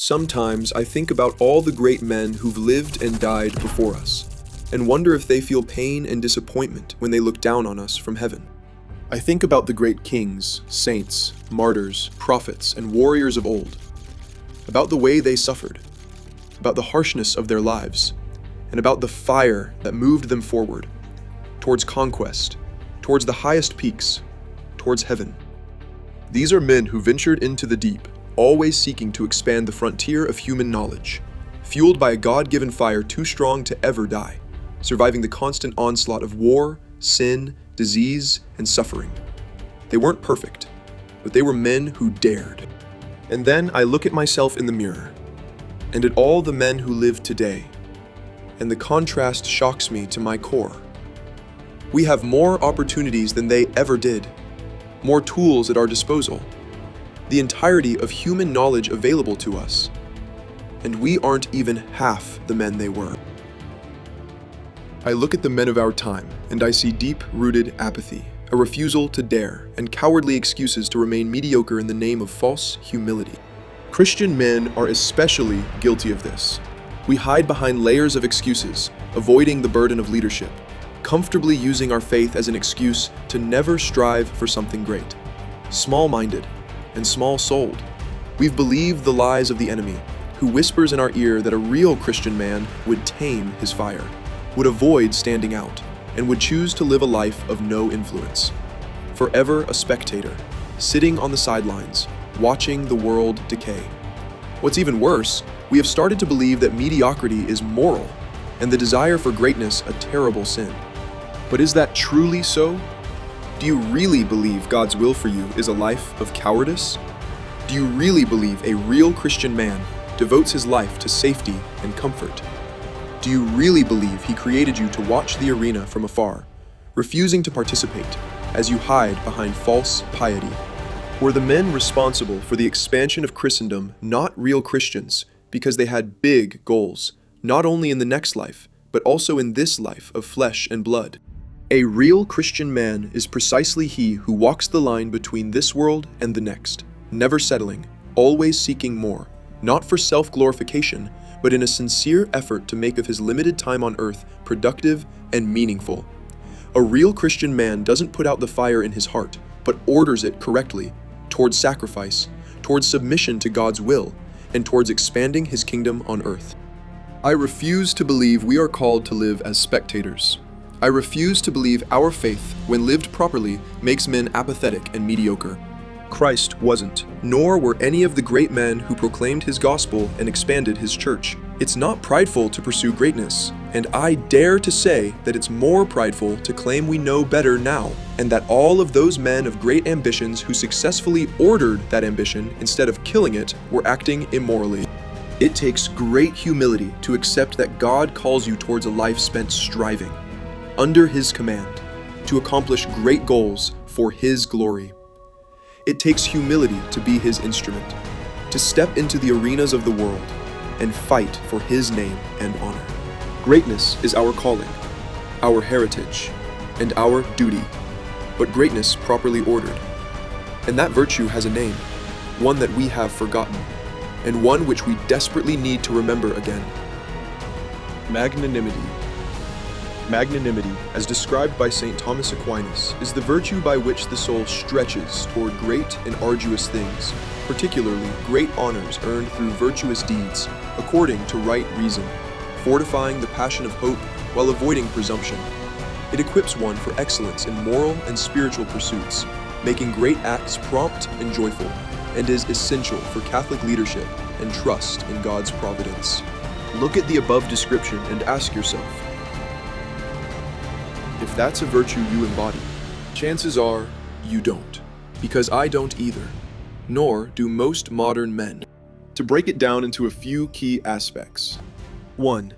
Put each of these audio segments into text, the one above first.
Sometimes I think about all the great men who've lived and died before us, and wonder if they feel pain and disappointment when they look down on us from heaven. I think about the great kings, saints, martyrs, prophets, and warriors of old, about the way they suffered, about the harshness of their lives, and about the fire that moved them forward, towards conquest, towards the highest peaks, towards heaven. These are men who ventured into the deep, always seeking to expand the frontier of human knowledge, fueled by a God-given fire too strong to ever die, surviving the constant onslaught of war, sin, disease, and suffering. They weren't perfect, but they were men who dared. And then I look at myself in the mirror, and at all the men who live today, and the contrast shocks me to my core. We have more opportunities than they ever did, more tools at our disposal, the entirety of human knowledge available to us, and we aren't even half the men they were. I look at the men of our time, and I see deep-rooted apathy, a refusal to dare, and cowardly excuses to remain mediocre in the name of false humility. Christian men are especially guilty of this. We hide behind layers of excuses, avoiding the burden of leadership, comfortably using our faith as an excuse to never strive for something great. Small-minded and small-souled, we've believed the lies of the enemy, who whispers in our ear that a real Christian man would tame his fire, would avoid standing out, and would choose to live a life of no influence. Forever a spectator, sitting on the sidelines, watching the world decay. What's even worse, we have started to believe that mediocrity is moral, and the desire for greatness a terrible sin. But is that truly so? Do you really believe God's will for you is a life of cowardice? Do you really believe a real Christian man devotes his life to safety and comfort? Do you really believe He created you to watch the arena from afar, refusing to participate as you hide behind false piety? Were the men responsible for the expansion of Christendom not real Christians because they had big goals, not only in the next life, but also in this life of flesh and blood? A real Christian man is precisely he who walks the line between this world and the next, never settling, always seeking more, not for self-glorification, but in a sincere effort to make of his limited time on earth productive and meaningful. A real Christian man doesn't put out the fire in his heart, but orders it correctly, towards sacrifice, towards submission to God's will, and towards expanding His kingdom on earth. I refuse to believe we are called to live as spectators. I refuse to believe our faith, when lived properly, makes men apathetic and mediocre. Christ wasn't, nor were any of the great men who proclaimed His gospel and expanded His church. It's not prideful to pursue greatness, and I dare to say that it's more prideful to claim we know better now, and that all of those men of great ambitions who successfully ordered that ambition instead of killing it were acting immorally. It takes great humility to accept that God calls you towards a life spent striving, under His command, to accomplish great goals for His glory. It takes humility to be His instrument, to step into the arenas of the world and fight for His name and honor. Greatness is our calling, our heritage, and our duty, but greatness properly ordered. And that virtue has a name, one that we have forgotten, and one which we desperately need to remember again. Magnanimity. Magnanimity, as described by St. Thomas Aquinas, is the virtue by which the soul stretches toward great and arduous things, particularly great honors earned through virtuous deeds, according to right reason, fortifying the passion of hope while avoiding presumption. It equips one for excellence in moral and spiritual pursuits, making great acts prompt and joyful, and is essential for Catholic leadership and trust in God's providence. Look at the above description and ask yourself, if that's a virtue you embody, chances are you don't, because I don't either, nor do most modern men. To break it down into a few key aspects. 1.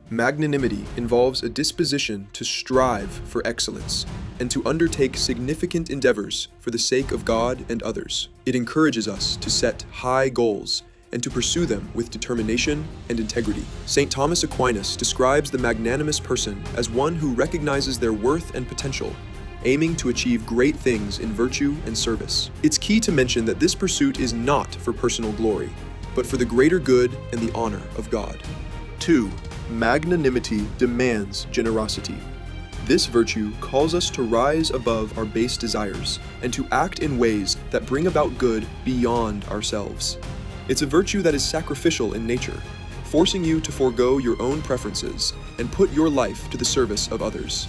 Magnanimity involves a disposition to strive for excellence and to undertake significant endeavors for the sake of God and others. It encourages us to set high goals and to pursue them with determination and integrity. St. Thomas Aquinas describes the magnanimous person as one who recognizes their worth and potential, aiming to achieve great things in virtue and service. It's key to mention that this pursuit is not for personal glory, but for the greater good and the honor of God. 2. Magnanimity demands generosity. This virtue calls us to rise above our base desires and to act in ways that bring about good beyond ourselves. It's a virtue that is sacrificial in nature, forcing you to forego your own preferences and put your life to the service of others.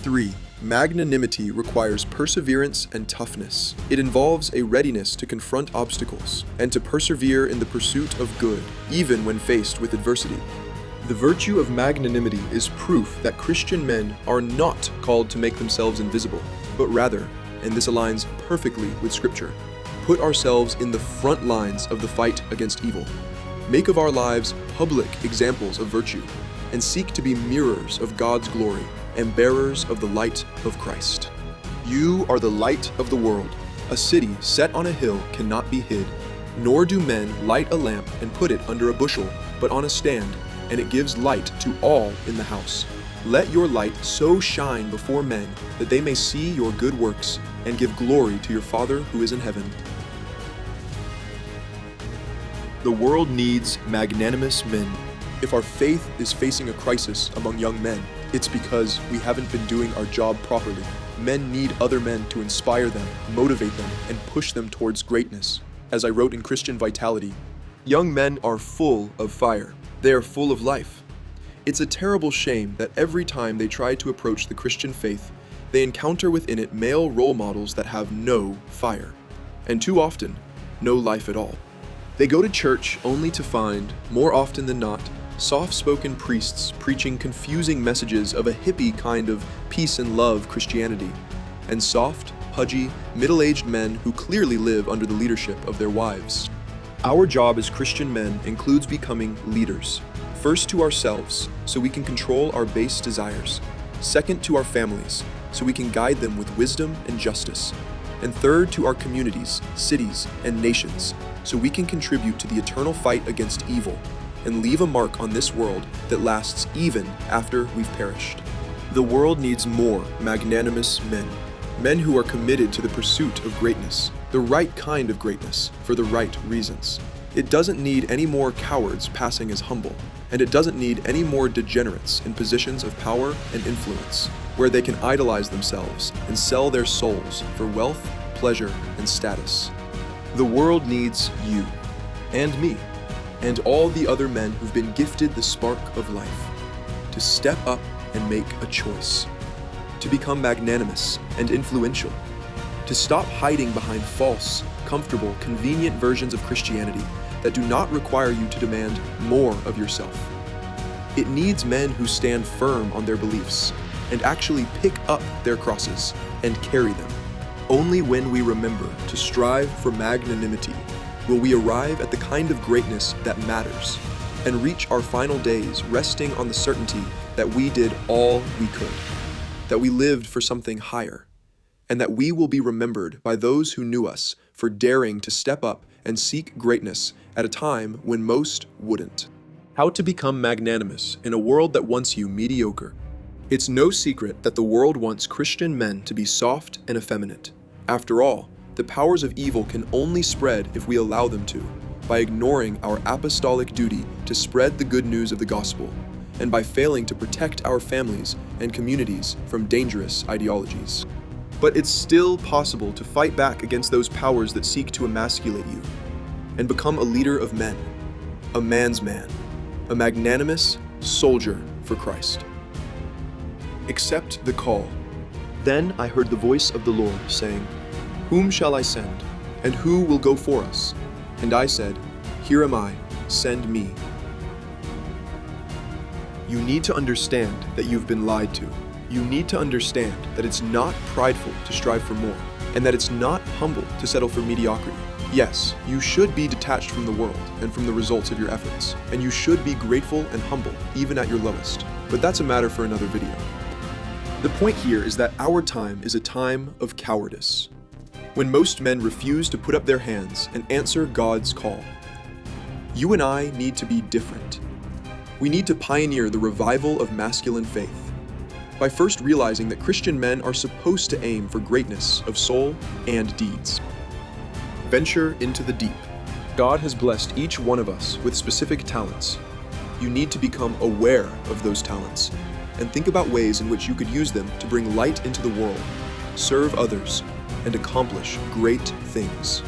3. Magnanimity requires perseverance and toughness. It involves a readiness to confront obstacles and to persevere in the pursuit of good, even when faced with adversity. The virtue of magnanimity is proof that Christian men are not called to make themselves invisible, but rather, and this aligns perfectly with Scripture, put ourselves in the front lines of the fight against evil. Make of our lives public examples of virtue, and seek to be mirrors of God's glory and bearers of the light of Christ. You are the light of the world. A city set on a hill cannot be hid, nor do men light a lamp and put it under a bushel, but on a stand, and it gives light to all in the house. Let your light so shine before men that they may see your good works and give glory to your Father who is in heaven. The world needs magnanimous men. If our faith is facing a crisis among young men, it's because we haven't been doing our job properly. Men need other men to inspire them, motivate them, and push them towards greatness. As I wrote in Christian Vitality, young men are full of fire. They are full of life. It's a terrible shame that every time they try to approach the Christian faith, they encounter within it male role models that have no fire, and too often, no life at all. They go to church only to find, more often than not, soft-spoken priests preaching confusing messages of a hippie kind of peace and love Christianity, and soft, pudgy, middle-aged men who clearly live under the leadership of their wives. Our job as Christian men includes becoming leaders, first to ourselves, so we can control our base desires, second to our families, so we can guide them with wisdom and justice, and third to our communities, cities, and nations, so we can contribute to the eternal fight against evil and leave a mark on this world that lasts even after we've perished. The world needs more magnanimous men, men who are committed to the pursuit of greatness, the right kind of greatness, for the right reasons. It doesn't need any more cowards passing as humble, and it doesn't need any more degenerates in positions of power and influence, where they can idolize themselves and sell their souls for wealth, pleasure, and status. The world needs you, and me, and all the other men who've been gifted the spark of life, to step up and make a choice, to become magnanimous and influential, to stop hiding behind false, comfortable, convenient versions of Christianity that do not require you to demand more of yourself. It needs men who stand firm on their beliefs and actually pick up their crosses and carry them. Only when we remember to strive for magnanimity will we arrive at the kind of greatness that matters and reach our final days resting on the certainty that we did all we could, that we lived for something higher, and that we will be remembered by those who knew us for daring to step up and seek greatness at a time when most wouldn't. How to become magnanimous in a world that wants you mediocre. It's no secret that the world wants Christian men to be soft and effeminate. After all, the powers of evil can only spread if we allow them to, by ignoring our apostolic duty to spread the good news of the gospel, and by failing to protect our families and communities from dangerous ideologies. But it's still possible to fight back against those powers that seek to emasculate you, and become a leader of men, a man's man, a magnanimous soldier for Christ. Accept the call. Then I heard the voice of the Lord saying, "Whom shall I send? And who will go for us?" And I said, "Here am I, send me." You need to understand that you've been lied to. You need to understand that it's not prideful to strive for more, and that it's not humble to settle for mediocrity. Yes, you should be detached from the world and from the results of your efforts, and you should be grateful and humble, even at your lowest. But that's a matter for another video. The point here is that our time is a time of cowardice, when most men refuse to put up their hands and answer God's call. You and I need to be different. We need to pioneer the revival of masculine faith by first realizing that Christian men are supposed to aim for greatness of soul and deeds. Venture into the deep. God has blessed each one of us with specific talents. You need to become aware of those talents and think about ways in which you could use them to bring light into the world, serve others, and accomplish great things.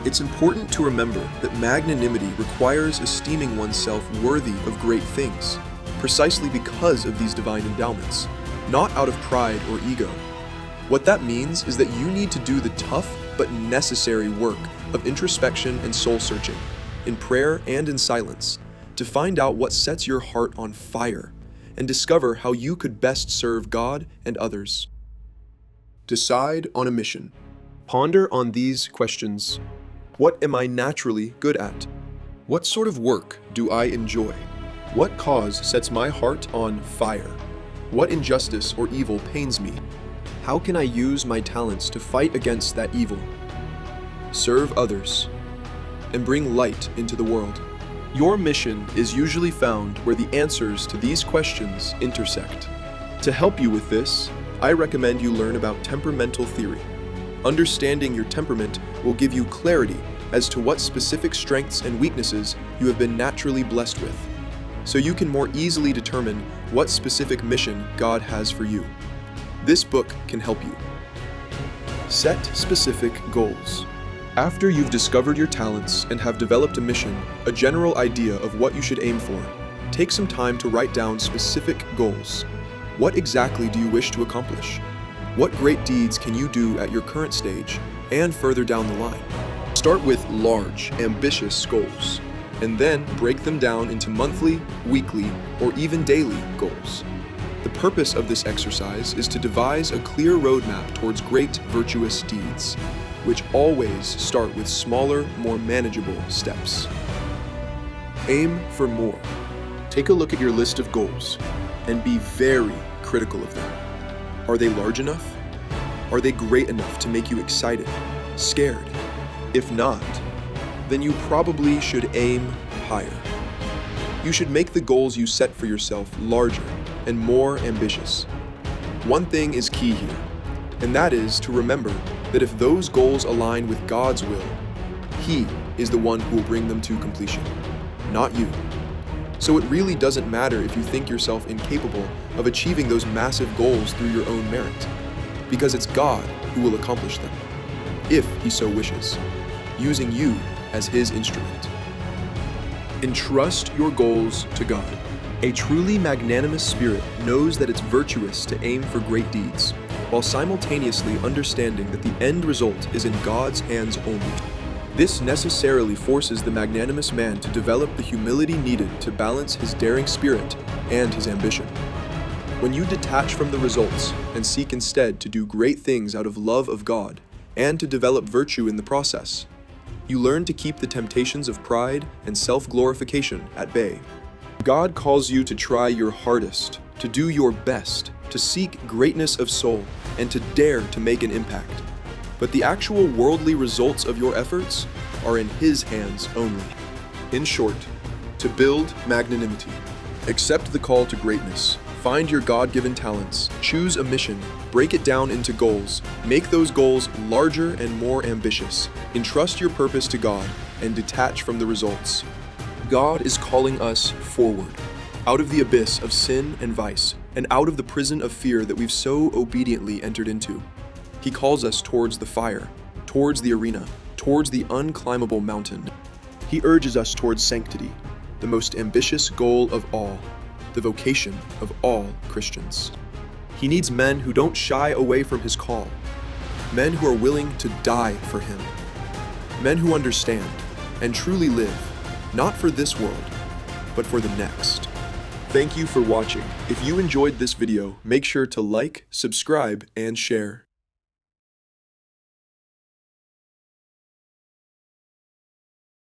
It's important to remember that magnanimity requires esteeming oneself worthy of great things, precisely because of these divine endowments, not out of pride or ego. What that means is that you need to do the tough but necessary work of introspection and soul-searching, in prayer and in silence, to find out what sets your heart on fire and discover how you could best serve God and others. Decide on a mission. Ponder on these questions. What am I naturally good at? What sort of work do I enjoy? What cause sets my heart on fire? What injustice or evil pains me? How can I use my talents to fight against that evil, serve others, and bring light into the world? Your mission is usually found where the answers to these questions intersect. To help you with this, I recommend you learn about temperamental theory. Understanding your temperament will give you clarity as to what specific strengths and weaknesses you have been naturally blessed with, so you can more easily determine what specific mission God has for you. This book can help you. Set specific goals. After you've discovered your talents and have developed a mission, a general idea of what you should aim for, take some time to write down specific goals. What exactly do you wish to accomplish? What great deeds can you do at your current stage and further down the line? Start with large, ambitious goals, and then break them down into monthly, weekly, or even daily goals. The purpose of this exercise is to devise a clear roadmap towards great virtuous deeds, which always start with smaller, more manageable steps. Aim for more. Take a look at your list of goals and be very critical of them. Are they large enough? Are they great enough to make you excited, scared? If not, then you probably should aim higher. You should make the goals you set for yourself larger and more ambitious. One thing is key here, and that is to remember that if those goals align with God's will, He is the one who will bring them to completion, not you. So it really doesn't matter if you think yourself incapable of achieving those massive goals through your own merit, because it's God who will accomplish them, if He so wishes, using you as His instrument. Entrust your goals to God. A truly magnanimous spirit knows that it's virtuous to aim for great deeds, while simultaneously understanding that the end result is in God's hands only. This necessarily forces the magnanimous man to develop the humility needed to balance his daring spirit and his ambition. When you detach from the results and seek instead to do great things out of love of God and to develop virtue in the process, you learn to keep the temptations of pride and self-glorification at bay. God calls you to try your hardest, to do your best, to seek greatness of soul, and to dare to make an impact. But the actual worldly results of your efforts are in His hands only. In short, to build magnanimity, accept the call to greatness, find your God-given talents, choose a mission, break it down into goals, make those goals larger and more ambitious, entrust your purpose to God, and detach from the results. God is calling us forward, out of the abyss of sin and vice, and out of the prison of fear that we've so obediently entered into. He calls us towards the fire, towards the arena, towards the unclimbable mountain. He urges us towards sanctity, the most ambitious goal of all, the vocation of all Christians. He needs men who don't shy away from His call, men who are willing to die for Him, men who understand and truly live, not for this world, but for the next. Thank you for watching. If you enjoyed this video, make sure to like, subscribe, and share.